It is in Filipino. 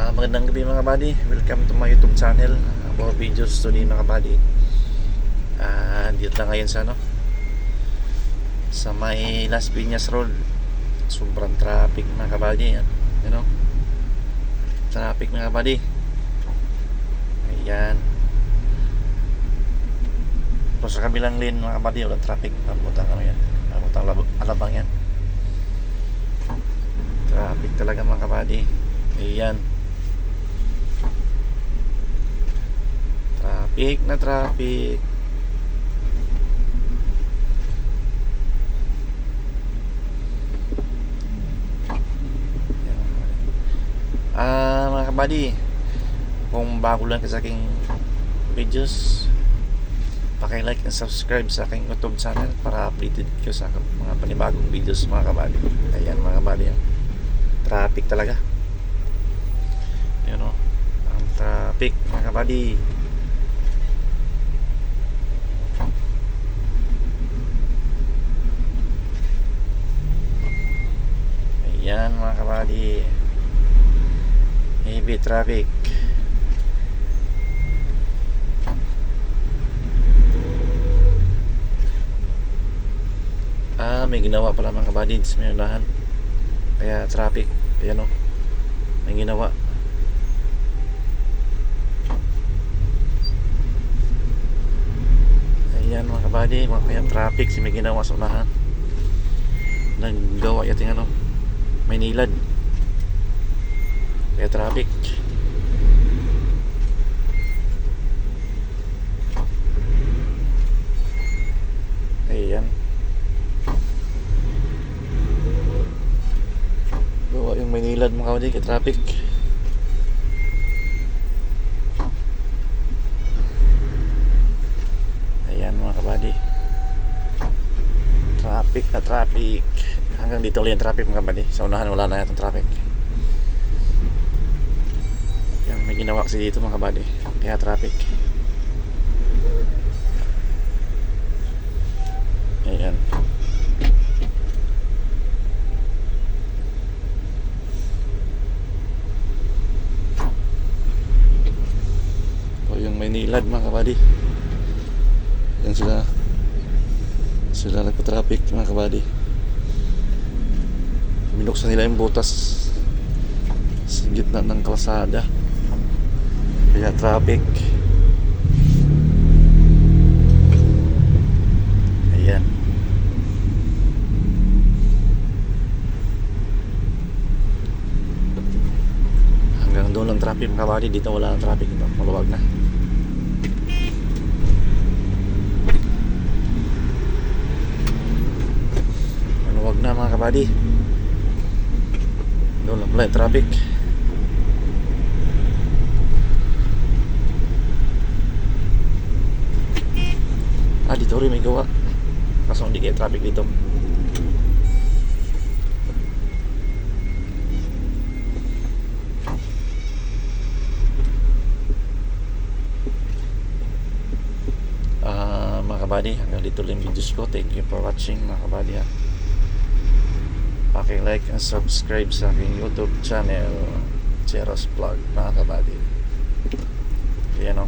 Magandang gabi mga buddy. Welcome to my YouTube channel. More videos today mga buddy. Dito lang ngayon sa sa may Las Piñas Road. Sobrang traffic mga buddy. Traffic mga buddy. Ayan. Pero sa kabilang lane mga buddy, walang traffic. Pamutang Alabang yan. Traffic talaga mga buddy. Ayan. Traffic na traffic. Mga kabady, kung bago lang ka sa aking videos, paki-like and subscribe sa aking YouTube channel para updated ko sa mga panibagong videos mga kabady. Ayan mga kabady, traffic talaga. Ang traffic mga kabady. Ayan mga kabady, heavy traffic. May ginawa pala mga kabady sa may unahan, kaya traffic. Ayan may ginawa. Ayan mga kabady, kaya traffic si may ginawa sa unahan. Naggawa yating may nilad, kaya traffic. Ayan, gawa yung may nilad mga kabady, kaya traffic. Ayan mga kabady, traffic na traffic. Hanggang dito ulit yung traffic mga kabady. Sa unahan wala na yatang traffic. Kaya may ginawa kasi dito mga kabady, kaya traffic. Ayan. O yung may nilad mga kabady, yan sila nagpa-traffic mga kabady. Binuksan nila yung butas sa gitna ng kalsada, kaya traffic. Ayan. Hanggang doon lang traffic mga kabady. Dito wala ng traffic, maluwag na. Maluwag na mga kabady. Doon lang pala yung traffic. Dito rin may gawa, kaso hindi kaya traffic dito. Mga kabady, hanggang dito lang yung videos ko. Thank you for watching mga kabady. Paki-like and subscribe sa aking YouTube channel, Cheros Vlog mga kabady. Ayan